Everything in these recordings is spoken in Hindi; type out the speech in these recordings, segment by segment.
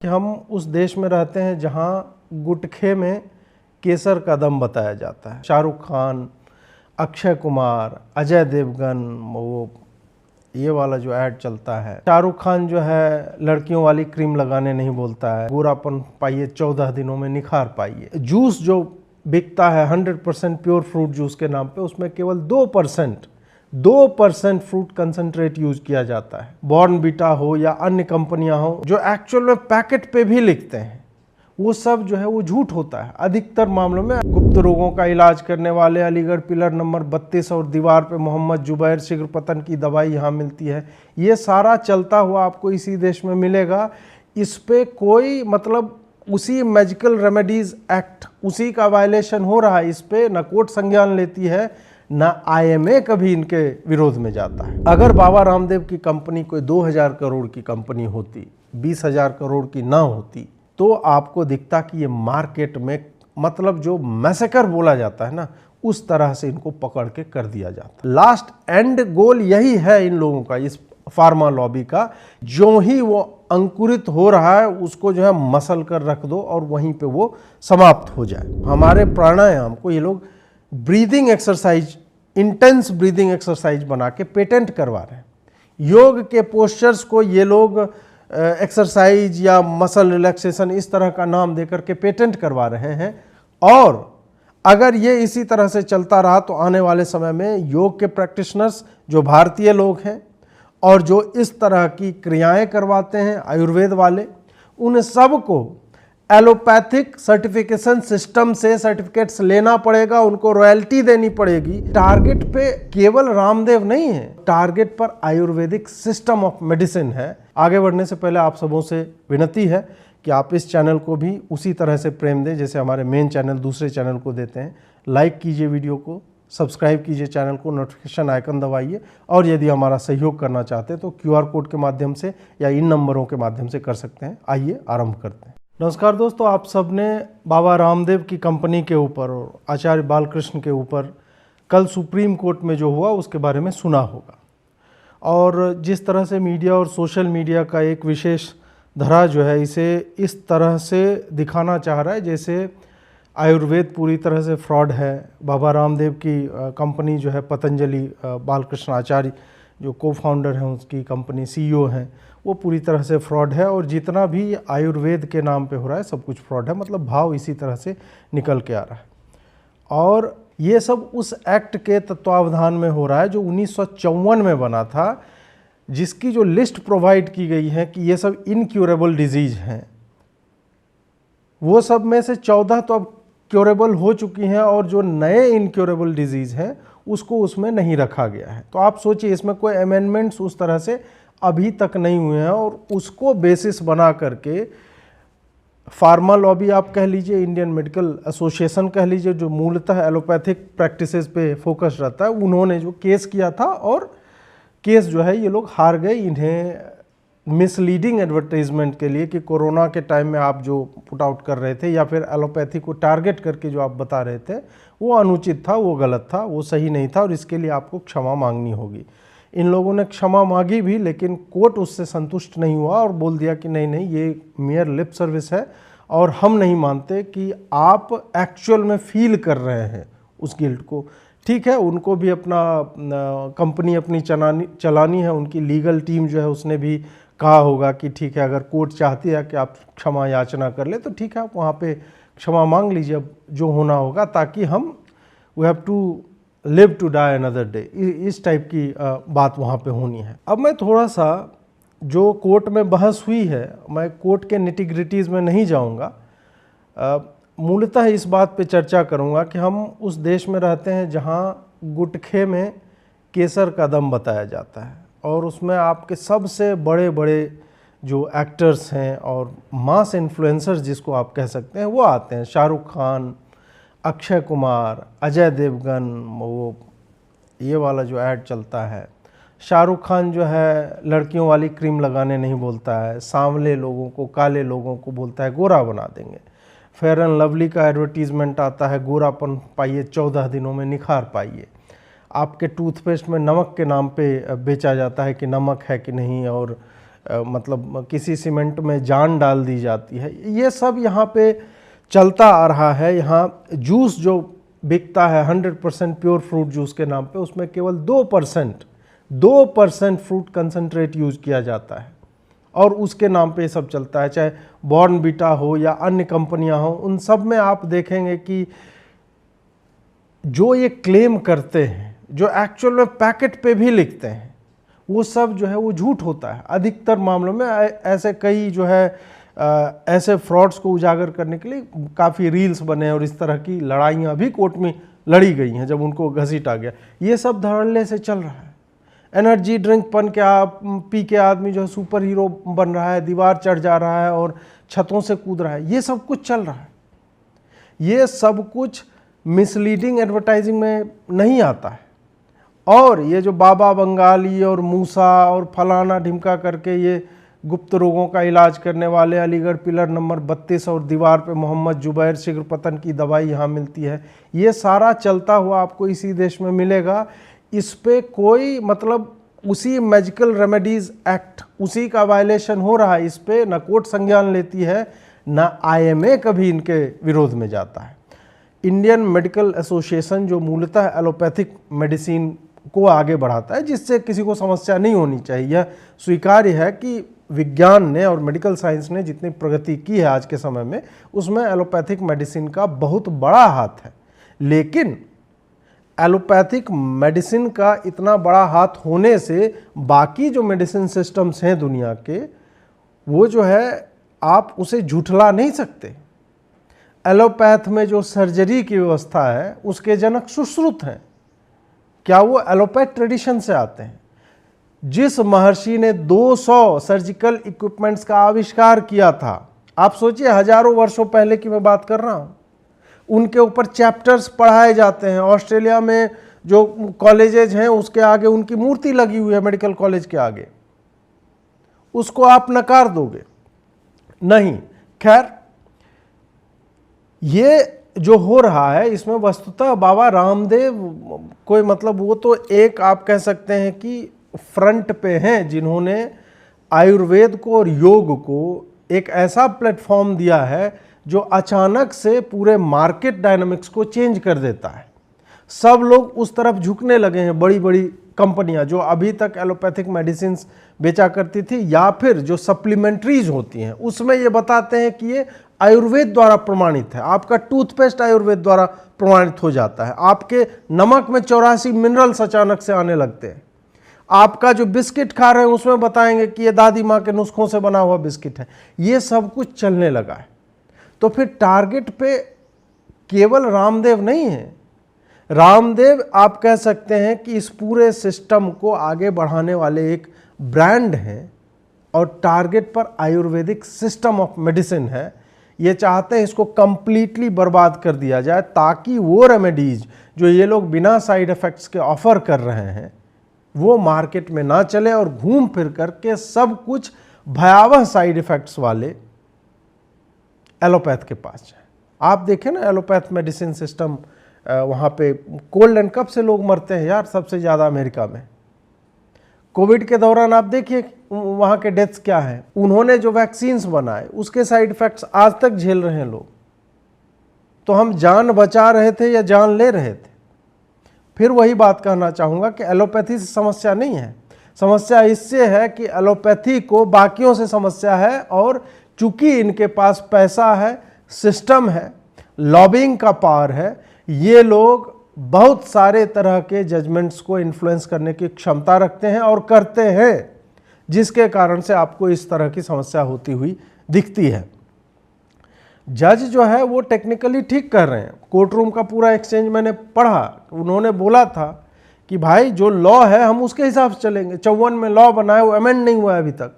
कि हम उस देश में रहते हैं जहां गुटखे में केसर का दम बताया जाता है। शाहरुख खान, अक्षय कुमार, अजय देवगन, वो ये वाला जो ऐड चलता है, शाहरुख खान जो है लड़कियों वाली क्रीम लगाने नहीं बोलता है, गोरापन पाइए 14 दिनों में निखार पाइए। जूस जो बिकता है 100% प्योर फ्रूट जूस के नाम पे, उसमें केवल 2% फ्रूट कंसंट्रेट यूज किया जाता है। बॉर्नविटा हो या अन्य कंपनियां हो जो एक्चुअल में पैकेट पे भी लिखते हैं, वो सब जो है वो झूठ होता है। अधिकतर मामलों में गुप्त रोगों का इलाज करने वाले अलीगढ़ पिलर नंबर 32 और दीवार पे मोहम्मद जुबैर शीघ्र पतन की दवाई यहाँ मिलती है, ये सारा चलता हुआ आपको इसी देश में मिलेगा। इस पे कोई मतलब उसी मैजिकल रेमेडीज एक्ट उसी का वायलेशन हो रहा है। इस पे न कोर्ट संज्ञान लेती है ना IMA कभी इनके विरोध में जाता है। अगर बाबा रामदेव की कंपनी कोई 2000 करोड़ की कंपनी होती, 20,000 करोड़ की ना होती, तो आपको दिखता कि ये मार्केट में मतलब जो मैसेकर बोला जाता है ना, उस तरह से इनको पकड़ के कर दिया जाता। लास्ट एंड गोल यही है इन लोगों का, इस फार्मा लॉबी का। जो ही वो अंकुरित हो रहा है उसको जो है मसल कर रख दो और वहीं पे वो समाप्त हो जाए। हमारे प्राणायाम को ये लोग breathing exercise, intense breathing exercise बना के पेटेंट करवा रहे हैं। योग के पोस्चर्स को ये लोग एक्सरसाइज या मसल रिलैक्सेशन इस तरह का नाम देकर के पेटेंट करवा रहे हैं। और अगर ये इसी तरह से चलता रहा तो आने वाले समय में योग के प्रैक्टिशनर्स जो भारतीय लोग हैं और जो इस तरह की क्रियाएं करवाते हैं आयुर्वेद वाले, उन सब को एलोपैथिक सर्टिफिकेशन सिस्टम से सर्टिफिकेट्स लेना पड़ेगा, उनको रॉयल्टी देनी पड़ेगी। टारगेट पे केवल रामदेव नहीं है, टारगेट पर आयुर्वेदिक सिस्टम ऑफ मेडिसिन है। आगे बढ़ने से पहले आप सबों से विनती है कि आप इस चैनल को भी उसी तरह से प्रेम दें जैसे हमारे मेन चैनल दूसरे चैनल को देते हैं। लाइक कीजिए वीडियो को, सब्सक्राइब कीजिए चैनल को, नोटिफिकेशन आइकन दबाइए, और यदि हमारा सहयोग करना चाहते हैं तो QR कोड के माध्यम से या इन नंबरों के माध्यम से कर सकते हैं। आइए आरंभ करते हैं। नमस्कार दोस्तों, आप सबने बाबा रामदेव की कंपनी के ऊपर और आचार्य बालकृष्ण के ऊपर कल सुप्रीम कोर्ट में जो हुआ उसके बारे में सुना होगा। और जिस तरह से मीडिया और सोशल मीडिया का एक विशेष धरा जो है इसे इस तरह से दिखाना चाह रहा है जैसे आयुर्वेद पूरी तरह से फ्रॉड है। बाबा रामदेव की कंपनी जो है पतंजलि, बालकृष्ण आचार्य जो को-फाउंडर हैं उसकी कंपनी CEO हैं, वो पूरी तरह से फ्रॉड है। और जितना भी आयुर्वेद के नाम पे हो रहा है सब कुछ फ्रॉड है, मतलब भाव इसी तरह से निकल के आ रहा है। और ये सब उस एक्ट के तत्वावधान में हो रहा है जो 1954 में बना था, जिसकी जो लिस्ट प्रोवाइड की गई है कि ये सब इनक्यूरेबल डिजीज हैं। वो सब में से 14 तो अब क्योरेबल हो चुकी हैं और जो नए इनक्योरेबल डिजीज हैं उसको उसमें नहीं रखा गया है। तो आप सोचिए इसमें कोई अमेंडमेंट्स उस तरह से अभी तक नहीं हुए हैं, और उसको बेसिस बना करके फार्मा लॉबी आप कह लीजिए, इंडियन मेडिकल एसोसिएशन कह लीजिए, जो मूलतः एलोपैथिक प्रैक्टिसेस पे फोकस रहता है, उन्होंने जो केस किया था और केस जो है ये लोग हार गए। इन्हें मिसलीडिंग एडवर्टाइजमेंट के लिए कि कोरोना के टाइम में आप जो पुट आउट कर रहे थे या फिर एलोपैथी को टारगेट करके जो आप बता रहे थे वो अनुचित था, वो गलत था, वो सही नहीं था और इसके लिए आपको क्षमा मांगनी होगी। इन लोगों ने क्षमा मांगी भी, लेकिन कोर्ट उससे संतुष्ट नहीं हुआ और बोल दिया कि नहीं नहीं, ये मेयर लिप सर्विस है और हम नहीं मानते कि आप एक्चुअल में फील कर रहे हैं उस गिल्ट को। ठीक है, उनको भी अपना कंपनी अपनी चलानी है, उनकी लीगल टीम जो है उसने भी कहा होगा कि ठीक है, अगर कोर्ट चाहती है कि आप क्षमा याचना कर ले तो ठीक है, आप वहाँ पे क्षमा मांग लीजिए जो होना होगा, ताकि हम we have to live to die another day, इस टाइप की बात वहाँ पे होनी है। अब मैं थोड़ा सा जो कोर्ट में बहस हुई है, मैं कोर्ट के निटिग्रिटीज़ में नहीं जाऊँगा, मूलतः इस बात पे चर्चा करूँगा कि हम उस देश में रहते हैं जहाँ गुटखे में केसर का दम बताया जाता है और उसमें आपके सबसे बड़े बड़े जो एक्टर्स हैं और मास इन्फ्लुएंसर्स जिसको आप कह सकते हैं वो आते हैं। शाहरुख खान, अक्षय कुमार, अजय देवगन, वो ये वाला जो ऐड चलता है, शाहरुख खान जो है लड़कियों वाली क्रीम लगाने नहीं बोलता है, सांवले लोगों को, काले लोगों को बोलता है गोरा बना देंगे। फेयर एंड लवली का एडवर्टीजमेंट आता है, गोरापन पाइए 14 दिनों में निखार पाइए। आपके टूथपेस्ट में नमक के नाम पे बेचा जाता है कि नमक है कि नहीं, और मतलब किसी सीमेंट में जान डाल दी जाती है, ये सब यहाँ पे चलता आ रहा है। यहाँ जूस जो बिकता है 100% प्योर फ्रूट जूस के नाम पे, उसमें केवल 2% फ्रूट कंसंट्रेट यूज किया जाता है और उसके नाम पे ये सब चलता है। चाहे बॉर्नवीटा हो या अन्य कंपनियां हो, उन सब में आप देखेंगे कि जो ये क्लेम करते हैं, जो एक्चुअल में पैकेट पे भी लिखते हैं, वो सब जो है वो झूठ होता है। अधिकतर मामलों में ऐसे कई जो है ऐसे फ्रॉड्स को उजागर करने के लिए काफ़ी रील्स बने और इस तरह की लड़ाइयाँ भी कोर्ट में लड़ी गई हैं जब उनको घसीटा गया। ये सब धड़ल्ले से चल रहा है। एनर्जी ड्रिंक पी के आदमी जो है सुपर हीरो बन रहा है, दीवार चढ़ जा रहा है और छतों से कूद रहा है, ये सब कुछ चल रहा है। ये सब कुछ मिसलीडिंग एडवर्टाइजिंग में नहीं आता है। और ये जो बाबा बंगाली और मूसा और फलाना ढिमका करके ये गुप्त रोगों का इलाज करने वाले, अलीगढ़ पिलर नंबर 32 और दीवार पे मोहम्मद जुबैर शीघ्र पतन की दवाई यहाँ मिलती है, ये सारा चलता हुआ आपको इसी देश में मिलेगा। इस पे कोई मतलब उसी मैजिकल रेमेडीज एक्ट उसी का वायलेशन हो रहा है। इस पे न कोर्ट संज्ञान लेती है, न IMA कभी इनके विरोध में जाता है। इंडियन मेडिकल एसोसिएशन जो मूलतः एलोपैथिक मेडिसिन को आगे बढ़ाता है, जिससे किसी को समस्या नहीं होनी चाहिए, यह स्वीकार्य है कि विज्ञान ने और मेडिकल साइंस ने जितनी प्रगति की है आज के समय में, उसमें एलोपैथिक मेडिसिन का बहुत बड़ा हाथ है। लेकिन एलोपैथिक मेडिसिन का इतना बड़ा हाथ होने से बाकी जो मेडिसिन सिस्टम्स हैं दुनिया के, वो जो है आप उसे झुठला नहीं सकते। एलोपैथ में जो सर्जरी की व्यवस्था है उसके जनक सुश्रुत हैं। क्या वो एलोपैथ ट्रेडिशन से आते हैं? जिस महर्षि ने 200 सर्जिकल इक्विपमेंट्स का आविष्कार किया था, आप सोचिए हजारों वर्षों पहले की मैं बात कर रहा हूं, उनके ऊपर चैप्टर्स पढ़ाए जाते हैं। ऑस्ट्रेलिया में जो कॉलेजेज हैं उसके आगे उनकी मूर्ति लगी हुई है, मेडिकल कॉलेज के आगे, उसको आप नकार दोगे? नहीं। खैर, ये जो हो रहा है इसमें वस्तुतः बाबा रामदेव कोई मतलब वो तो एक आप कह सकते हैं कि फ्रंट पे हैं, जिन्होंने आयुर्वेद को और योग को एक ऐसा प्लेटफॉर्म दिया है जो अचानक से पूरे मार्केट डायनामिक्स को चेंज कर देता है। सब लोग उस तरफ झुकने लगे हैं। बड़ी बड़ी कंपनियां जो अभी तक एलोपैथिक मेडिसिन बेचा करती थी या फिर जो सप्लीमेंट्रीज होती हैं उसमें ये बताते हैं कि ये आयुर्वेद द्वारा प्रमाणित है। आपका टूथपेस्ट आयुर्वेद द्वारा प्रमाणित हो जाता है। आपके नमक में 84 मिनरल्स अचानक से आने लगते हैं। आपका जो बिस्किट खा रहे हैं उसमें बताएंगे कि ये दादी माँ के नुस्खों से बना हुआ बिस्किट है। ये सब कुछ चलने लगा है। तो फिर टारगेट पे केवल रामदेव नहीं है। रामदेव आप कह सकते हैं कि इस पूरे सिस्टम को आगे बढ़ाने वाले एक ब्रांड हैं और टारगेट पर आयुर्वेदिक सिस्टम ऑफ मेडिसिन है। ये चाहते हैं इसको कंप्लीटली बर्बाद कर दिया जाए ताकि वो रेमेडीज जो ये लोग बिना साइड इफेक्ट्स के ऑफर कर रहे हैं वो मार्केट में ना चले और घूम फिर करके सब कुछ भयावह साइड इफेक्ट्स वाले एलोपैथ के पास जाए। आप देखें ना एलोपैथ मेडिसिन सिस्टम, वहाँ पे कोल्ड एंड कफ से लोग मरते हैं यार सबसे ज़्यादा अमेरिका में। कोविड के दौरान आप देखिए वहाँ के डेथ्स क्या हैं। उन्होंने जो वैक्सीन्स बनाए उसके साइड इफेक्ट्स आज तक झेल रहे हैं लोग। तो हम जान बचा रहे थे या जान ले रहे थे? फिर वही बात कहना चाहूँगा कि एलोपैथी से समस्या नहीं है। समस्या इससे है कि एलोपैथी को बाकियों से समस्या है और चूंकि इनके पास पैसा है, सिस्टम है, लॉबिंग का पावर है, ये लोग बहुत सारे तरह के जजमेंट्स को इन्फ्लुएंस करने की क्षमता रखते हैं और करते हैं, जिसके कारण से आपको इस तरह की समस्या होती हुई दिखती है। जज जो है वो टेक्निकली ठीक कर रहे हैं। कोर्ट रूम का पूरा एक्सचेंज मैंने पढ़ा, उन्होंने बोला था कि भाई जो लॉ है हम उसके हिसाब से चलेंगे। 54 में लॉ बना है वो अमेंड नहीं हुआ है अभी तक।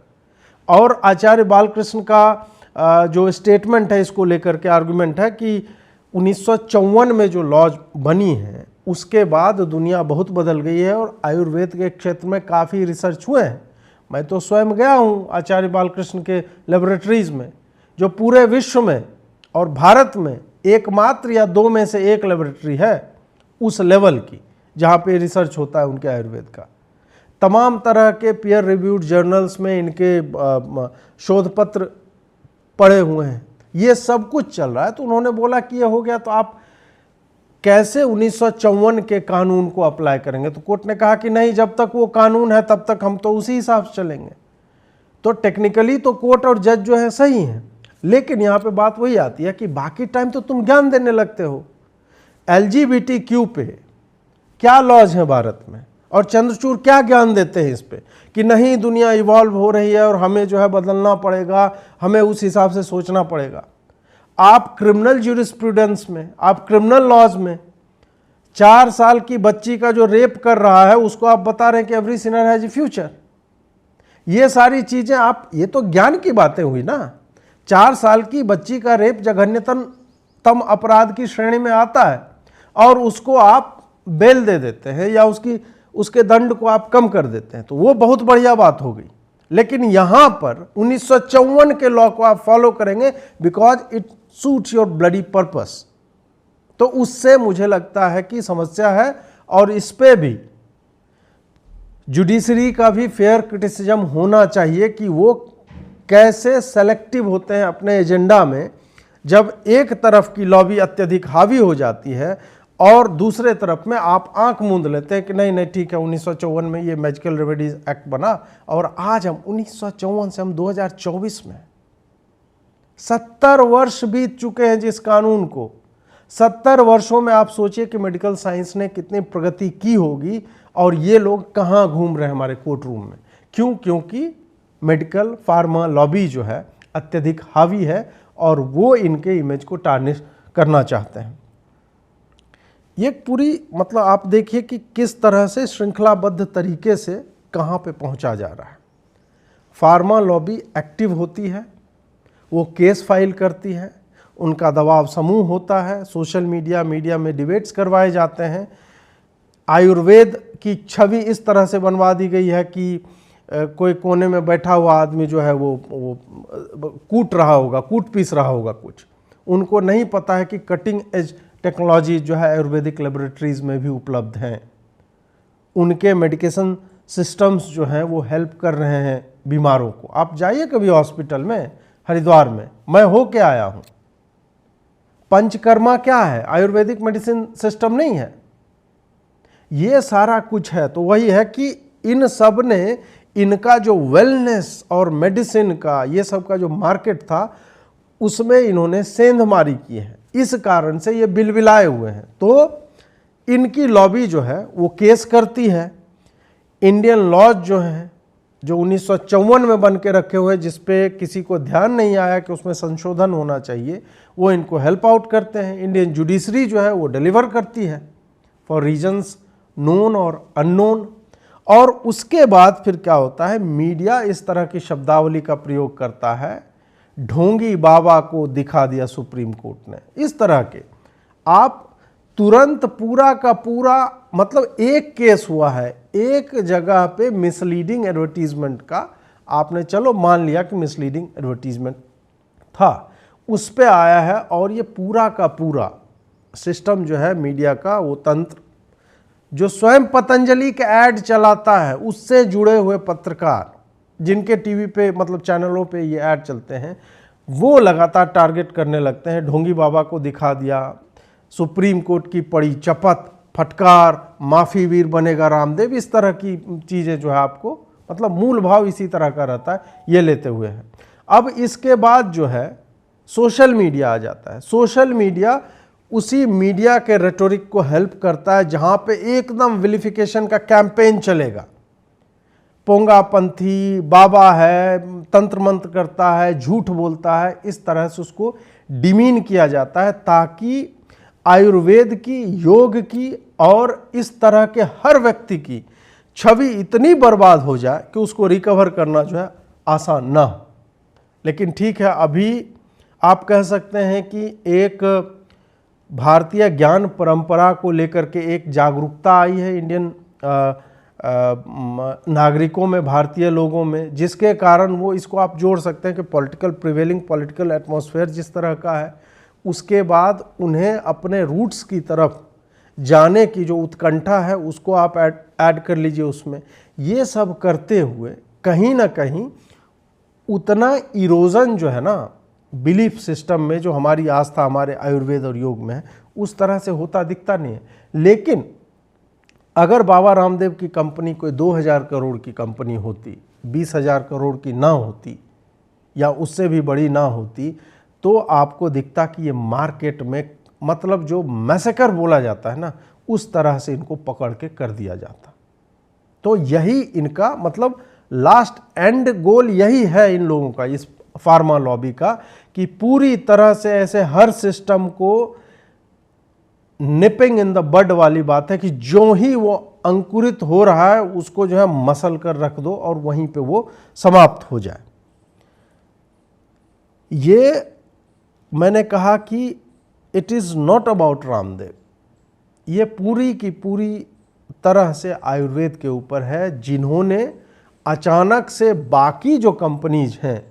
और आचार्य बालकृष्ण का जो स्टेटमेंट है इसको लेकर के आर्गुमेंट है कि 1954 में जो लॉ बनी है उसके बाद दुनिया बहुत बदल गई है और आयुर्वेद के क्षेत्र में काफ़ी रिसर्च हुए हैं। मैं तो स्वयं गया हूँ आचार्य बालकृष्ण के लेबोरेटरीज़ में, जो पूरे विश्व में और भारत में एकमात्र या 2 में से 1 लेबोरेटरी है उस लेवल की जहाँ पे रिसर्च होता है उनके आयुर्वेद का। तमाम तरह के पीयर रिव्यूड जर्नल्स में इनके शोध पत्र पड़े हुए हैं, ये सब कुछ चल रहा है। तो उन्होंने बोला कि ये हो गया तो आप कैसे 1954 के कानून को अप्लाई करेंगे। तो कोर्ट ने कहा कि नहीं, जब तक वो कानून है तब तक हम तो उसी हिसाब से चलेंगे। तो टेक्निकली तो कोर्ट और जज जो है सही हैं, लेकिन यहाँ पे बात वही आती है कि बाकी टाइम तो तुम ज्ञान देने लगते हो। LGBTQ पे क्या लॉज हैं भारत में, और चंद्रचूड़ क्या ज्ञान देते हैं इस पे कि नहीं दुनिया इवॉल्व हो रही है और हमें जो है बदलना पड़ेगा, हमें उस हिसाब से सोचना पड़ेगा। आप क्रिमिनल ज्यूरिस्प्रूडेंस में, आप क्रिमिनल लॉज में 4 साल की बच्ची का जो रेप कर रहा है उसको आप बता रहे हैं कि every Sinner has a future. ये सारी चीजें आप, ये तो ज्ञान की बातें हुई ना। 4 साल की बच्ची का रेप जघन्यतम अपराध की श्रेणी में आता है और उसको आप बेल दे देते हैं या उसके दंड को आप कम कर देते हैं, तो वो बहुत बढ़िया बात हो गई। लेकिन यहां पर 1954 के लॉ को आप फॉलो करेंगे because it suits your bloody purpose. तो उससे मुझे लगता है कि समस्या है, और इस पे भी जुडिशरी का भी फेयर क्रिटिसिज्म होना चाहिए कि वो कैसे सेलेक्टिव होते हैं अपने एजेंडा में, जब एक तरफ की लॉबी अत्यधिक हावी हो जाती है और दूसरे तरफ में आप आंख मूंद लेते हैं कि नहीं नहीं ठीक है, 1954 में ये मैजिकल रेमेडीज एक्ट बना और आज हम 1954 से हम 2024 में 70 वर्ष बीत चुके हैं जिस कानून को। 70 वर्षों में आप सोचिए कि मेडिकल साइंस ने कितनी प्रगति की होगी, और ये लोग कहाँ घूम रहे हैं हमारे कोर्ट रूम में। क्यों? क्योंकि मेडिकल फार्मा लॉबी जो है अत्यधिक हावी है और वो इनके इमेज को टार्निश करना चाहते हैं। ये पूरी मतलब आप देखिए कि किस तरह से श्रृंखलाबद्ध तरीके से कहाँ पे पहुँचा जा रहा है। फार्मा लॉबी एक्टिव होती है, वो केस फाइल करती है, उनका दबाव समूह होता है, सोशल मीडिया में डिबेट्स करवाए जाते हैं। आयुर्वेद की छवि इस तरह से बनवा दी गई है कि कोई कोने में बैठा हुआ आदमी जो है वो कूट रहा होगा, कूट पीस रहा होगा कुछ। उनको नहीं पता है कि कटिंग एज टेक्नोलॉजी जो है आयुर्वेदिक लेबोरेटरीज में भी उपलब्ध हैं। उनके मेडिकेशन सिस्टम्स जो हैं वो हेल्प कर रहे हैं बीमारों को। आप जाइए कभी हॉस्पिटल में, हरिद्वार में मैं हो के आया हूँ। पंचकर्मा क्या है? आयुर्वेदिक मेडिसिन सिस्टम नहीं है। ये सारा कुछ है। तो वही है कि इन सब ने इनका जो वेलनेस और मेडिसिन का ये सब का जो मार्केट था उसमें इन्होंने सेंधमारी की है। इस कारण से ये बिलबिलाए हुए हैं। तो इनकी लॉबी जो है वो केस करती है। इंडियन लॉज जो हैं जो 1954 में बन के रखे हुए, जिस पे किसी को ध्यान नहीं आया कि उसमें संशोधन होना चाहिए, वो इनको हेल्प आउट करते हैं। इंडियन जुडिशरी जो है वो डिलीवर करती है फॉर रीजंस नोन और अननोन। और उसके बाद फिर क्या होता है, मीडिया इस तरह की शब्दावली का प्रयोग करता है, ढोंगी बाबा को दिखा दिया सुप्रीम कोर्ट ने। इस तरह के आप तुरंत पूरा का पूरा, मतलब एक केस हुआ है एक जगह पे मिसलीडिंग एडवर्टीजमेंट का, आपने चलो मान लिया कि मिसलीडिंग एडवर्टीजमेंट था, उस पे आया है। और ये पूरा का पूरा सिस्टम जो है मीडिया का, वो तंत्र जो स्वयं पतंजलि के ऐड चलाता है, उससे जुड़े हुए पत्रकार जिनके टीवी पे मतलब चैनलों पे ये ऐड चलते हैं, वो लगातार टारगेट करने लगते हैं। ढोंगी बाबा को दिखा दिया, सुप्रीम कोर्ट की पड़ी चपत, फटकार, माफी वीर बनेगा रामदेव, इस तरह की चीज़ें जो है आपको मतलब मूल भाव इसी तरह का रहता है, ये लेते हुए है। अब इसके बाद जो है सोशल मीडिया आ जाता है। सोशल मीडिया उसी मीडिया के रेटोरिक को हेल्प करता है जहाँ पे एकदम विलिफिकेशन का कैंपेन चलेगा। पोंगापंथी बाबा है, तंत्र मंत्र करता है, झूठ बोलता है, इस तरह से उसको डिमीन किया जाता है ताकि आयुर्वेद की, योग की और इस तरह के हर व्यक्ति की छवि इतनी बर्बाद हो जाए कि उसको रिकवर करना जो है आसान ना हो। लेकिन ठीक है, अभी आप कह सकते हैं कि एक भारतीय ज्ञान परंपरा को लेकर के एक जागरूकता आई है इंडियन नागरिकों में, भारतीय लोगों में, जिसके कारण वो इसको आप जोड़ सकते हैं कि प्रिवेलिंग पॉलिटिकल एटमॉस्फेयर जिस तरह का है, उसके बाद उन्हें अपने रूट्स की तरफ जाने की जो उत्कंठा है उसको आप ऐड कर लीजिए उसमें। ये सब करते हुए कहीं ना कहीं उतना इरोजन जो है ना बिलीफ सिस्टम में, जो हमारी आस्था हमारे आयुर्वेद और योग में है, उस तरह से होता दिखता नहीं है। लेकिन अगर बाबा रामदेव की कंपनी कोई 2000 करोड़ की कंपनी होती, 20,000 करोड़ की ना होती या उससे भी बड़ी ना होती, तो आपको दिखता कि ये मार्केट में मतलब जो मैसेकर बोला जाता है ना, उस तरह से इनको पकड़ के कर दिया जाता। तो यही इनका मतलब लास्ट एंड गोल यही है इन लोगों का, इस फार्मा लॉबी का, कि पूरी तरह से ऐसे हर सिस्टम को निपिंग इन द बड वाली बात है कि जो ही वो अंकुरित हो रहा है उसको जो है मसल कर रख दो और वहीं पे वो समाप्त हो जाए। ये मैंने कहा कि it is not about Ramdev, ये पूरी की पूरी तरह से आयुर्वेद के ऊपर है, जिन्होंने अचानक से बाकी जो कंपनीज हैं,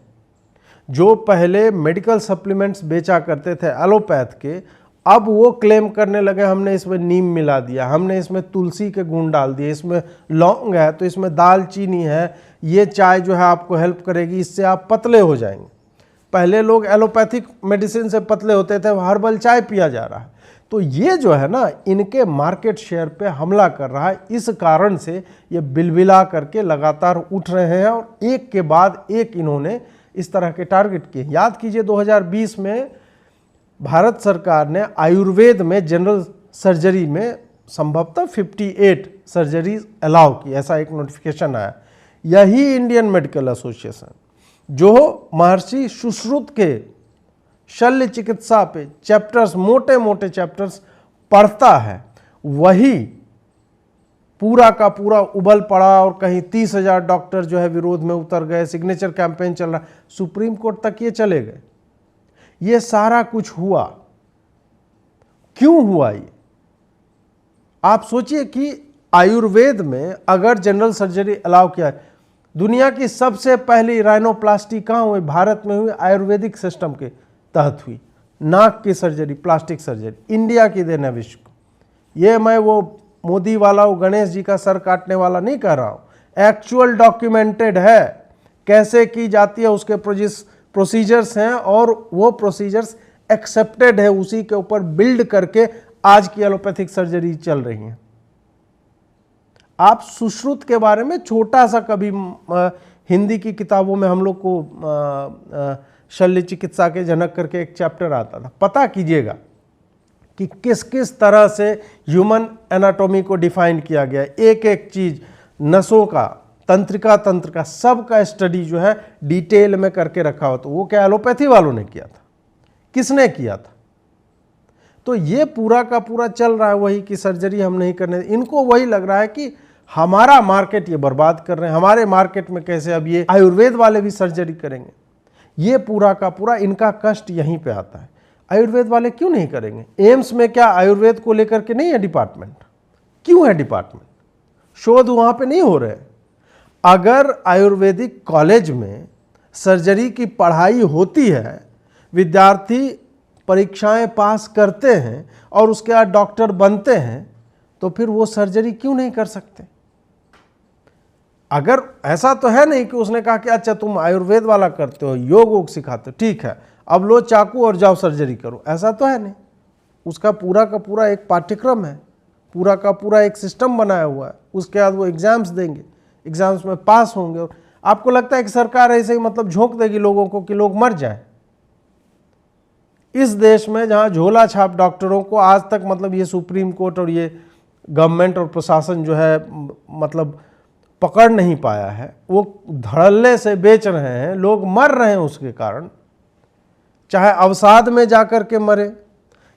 जो पहले मेडिकल सप्लीमेंट्स बेचा करते थे एलोपैथ के, अब वो क्लेम करने लगे हमने इसमें नीम मिला दिया, हमने इसमें तुलसी के गुण डाल दिए, इसमें लौंग है तो इसमें दालचीनी है, ये चाय जो है आपको हेल्प करेगी, इससे आप पतले हो जाएंगे। पहले लोग एलोपैथिक मेडिसिन से पतले होते थे, हर्बल चाय पिया जा रहा है। तो ये जो है ना इनके मार्केट शेयर पे हमला कर रहा है। इस कारण से ये बिलबिला करके लगातार उठ रहे हैं और एक के बाद एक इन्होंने इस तरह के टारगेट किए। याद कीजिए 2020 में भारत सरकार ने आयुर्वेद में जनरल सर्जरी में संभवतः 58 सर्जरीज अलाउ की, ऐसा एक नोटिफिकेशन आया। यही इंडियन मेडिकल एसोसिएशन जो महर्षि सुश्रुत के शल्य चिकित्सा पे चैप्टर्स, मोटे मोटे चैप्टर्स पढ़ता है, वही पूरा का पूरा उबल पड़ा और कहीं 30,000 डॉक्टर जो है विरोध में उतर गए, सिग्नेचर कैंपेन चल रहा, सुप्रीम कोर्ट तक ये चले गए। ये सारा कुछ हुआ, क्यों हुआ ये? आप सोचिए कि आयुर्वेद में अगर जनरल सर्जरी अलाउ किया, दुनिया की सबसे पहली राइनोप्लास्टी कहाँ हुई? भारत में हुई, आयुर्वेदिक सिस्टम के तहत हुई। नाक की सर्जरी, प्लास्टिक सर्जरी, इंडिया की देन है विश्व को। ये मैं वो मोदी वाला, वो गणेश जी का सर काटने वाला नहीं कह रहा हूँ, एक्चुअल डॉक्यूमेंटेड है कैसे की जाती है, उसके प्रोसीजर्स हैं और वो प्रोसीजर्स एक्सेप्टेड है, उसी के ऊपर बिल्ड करके आज की एलोपैथिक सर्जरी चल रही हैं। आप सुश्रुत के बारे में छोटा सा कभी हिंदी की किताबों में हम लोग को शल्य चिकित्सा के जनक करके एक चैप्टर आता था, पता कीजिएगा कि किस किस तरह से ह्यूमन एनाटॉमी को डिफाइन किया गया, एक एक चीज, नसों का, तंत्रिका तंत्र का, सब का स्टडी जो है डिटेल में करके रखा हो। तो वो क्या एलोपैथी वालों ने किया था? किसने किया था? तो ये पूरा का पूरा चल रहा है वही कि सर्जरी हम नहीं करने। इनको वही लग रहा है कि हमारा मार्केट ये बर्बाद कर रहे हैं, हमारे मार्केट में कैसे अब ये आयुर्वेद वाले भी सर्जरी करेंगे। ये पूरा का पूरा इनका कष्ट यहीं पे आता है। आयुर्वेद वाले क्यों नहीं करेंगे? एम्स में क्या आयुर्वेद को लेकर के नहीं है डिपार्टमेंट? क्यों है डिपार्टमेंट? शोध वहां पे नहीं हो रहे। अगर आयुर्वेदिक कॉलेज में सर्जरी की पढ़ाई होती है, विद्यार्थी परीक्षाएं पास करते हैं और उसके बाद डॉक्टर बनते हैं, तो फिर वो सर्जरी क्यों नहीं कर सकते? अगर ऐसा तो है नहीं कि उसने कहा कि अच्छा तुम आयुर्वेद वाला करते हो, योग वोग सिखाते हो, ठीक है अब लो चाकू और जाओ सर्जरी करो, ऐसा तो है नहीं। उसका पूरा का पूरा एक पाठ्यक्रम है, पूरा का पूरा एक सिस्टम बनाया हुआ है। उसके बाद वो एग्जाम्स देंगे, एग्जाम्स में पास होंगे। और आपको लगता है कि सरकार ऐसे ही मतलब झोंक देगी लोगों को कि लोग मर जाएं? इस देश में जहां झोला छाप डॉक्टरों को आज तक मतलब ये सुप्रीम कोर्ट और ये गवर्नमेंट और प्रशासन जो है मतलब पकड़ नहीं पाया है, वो धड़ल्ले से बेच रहे हैं, लोग मर रहे हैं उसके कारण, चाहे अवसाद में जाकर के मरे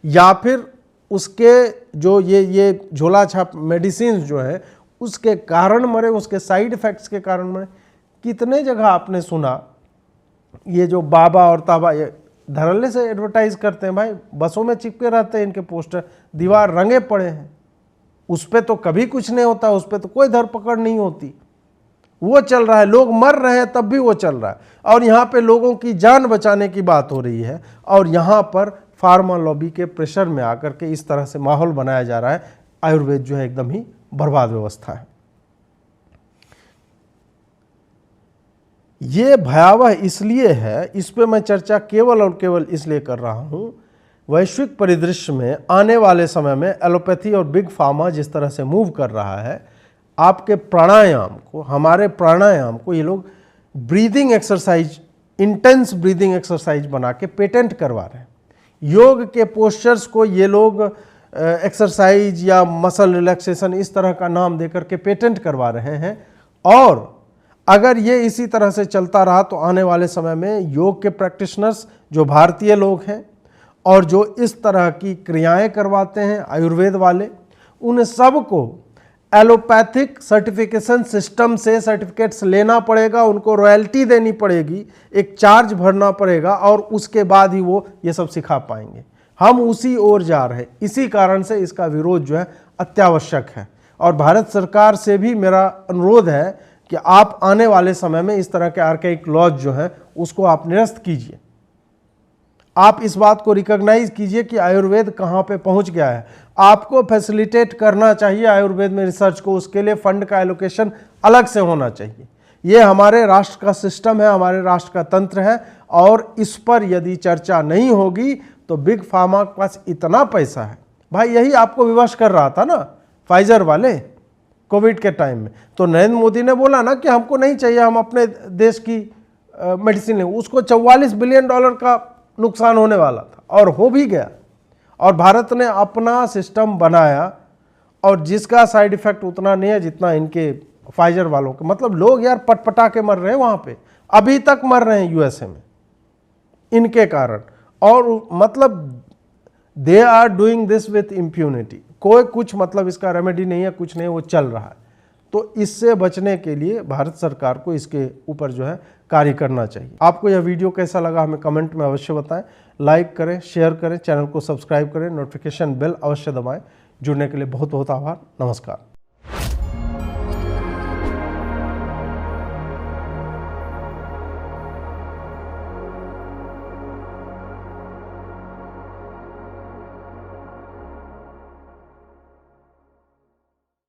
या फिर उसके जो ये झोला छाप मेडिसिन जो है उसके कारण मरे, उसके साइड इफेक्ट्स के कारण मरे। कितने जगह आपने सुना ये जो बाबा और ताबा ये धड़ल्ले से एडवर्टाइज करते हैं, भाई बसों में चिपके रहते हैं इनके पोस्टर, दीवार रंगे पड़े हैं, उस पर तो कभी कुछ नहीं होता, उस पर तो कोई धरपकड़ नहीं होती। वो चल रहा है, लोग मर रहे हैं तब भी वो चल रहा है। और यहाँ पे लोगों की जान बचाने की बात हो रही है और यहाँ पर फार्मा लॉबी के प्रेशर में आकर के इस तरह से माहौल बनाया जा रहा है। आयुर्वेद जो है एकदम ही बर्बाद व्यवस्था है। ये भयावह इसलिए है, इस पे मैं चर्चा केवल और केवल इसलिए कर रहा हूँ, वैश्विक परिदृश्य में आने वाले समय में एलोपैथी और बिग फार्मा जिस तरह से मूव कर रहा है, आपके प्राणायाम को, हमारे प्राणायाम को ये लोग breathing exercise, intense breathing exercise बना के पेटेंट करवा रहे हैं। योग के पोस्चर्स को ये लोग एक्सरसाइज या मसल रिलैक्सेशन इस तरह का नाम देकर के पेटेंट करवा रहे हैं। और अगर ये इसी तरह से चलता रहा तो आने वाले समय में योग के प्रैक्टिशनर्स जो भारतीय लोग हैं और जो इस तरह की क्रियाएं करवाते हैं आयुर्वेद वाले, उन सब को एलोपैथिक सर्टिफिकेशन सिस्टम से सर्टिफिकेट्स लेना पड़ेगा, उनको रॉयल्टी देनी पड़ेगी, एक चार्ज भरना पड़ेगा और उसके बाद ही वो ये सब सिखा पाएंगे। हम उसी ओर जा रहे हैं, इसी कारण से इसका विरोध जो है अत्यावश्यक है। और भारत सरकार से भी मेरा अनुरोध है कि आप आने वाले समय में इस तरह के आर्काइक लॉज जो है उसको आप निरस्त कीजिए। आप इस बात को रिकॉग्नाइज कीजिए कि आयुर्वेद कहाँ पे पहुँच गया है। आपको फैसिलिटेट करना चाहिए आयुर्वेद में रिसर्च को, उसके लिए फंड का एलोकेशन अलग से होना चाहिए। ये हमारे राष्ट्र का सिस्टम है, हमारे राष्ट्र का तंत्र है, और इस पर यदि चर्चा नहीं होगी तो बिग फार्मा के पास इतना पैसा है। भाई यही आपको विवश कर रहा था ना फाइजर वाले कोविड के टाइम में, तो नरेंद्र मोदी ने बोला ना कि हमको नहीं चाहिए, हम अपने देश की मेडिसिन लें। उसको $44 बिलियन का नुकसान होने वाला था और हो भी गया। और भारत ने अपना सिस्टम बनाया और जिसका साइड इफेक्ट उतना नहीं है जितना इनके फाइजर वालों के। मतलब लोग यार पटपटा के मर रहे हैं वहाँ पे, अभी तक मर रहे हैं यूएसए में इनके कारण। और मतलब they are doing this with impunity, कोई कुछ मतलब इसका रेमेडी नहीं है, कुछ नहीं, वो चल रहा है। तो इससे बचने के लिए भारत सरकार को इसके ऊपर जो है कार्य करना चाहिए। आपको यह वीडियो कैसा लगा हमें कमेंट में अवश्य बताएं। लाइक करें, शेयर करें, चैनल को सब्सक्राइब करें, नोटिफिकेशन बेल अवश्य दबाएं। जुड़ने के लिए बहुत बहुत आभार। नमस्कार।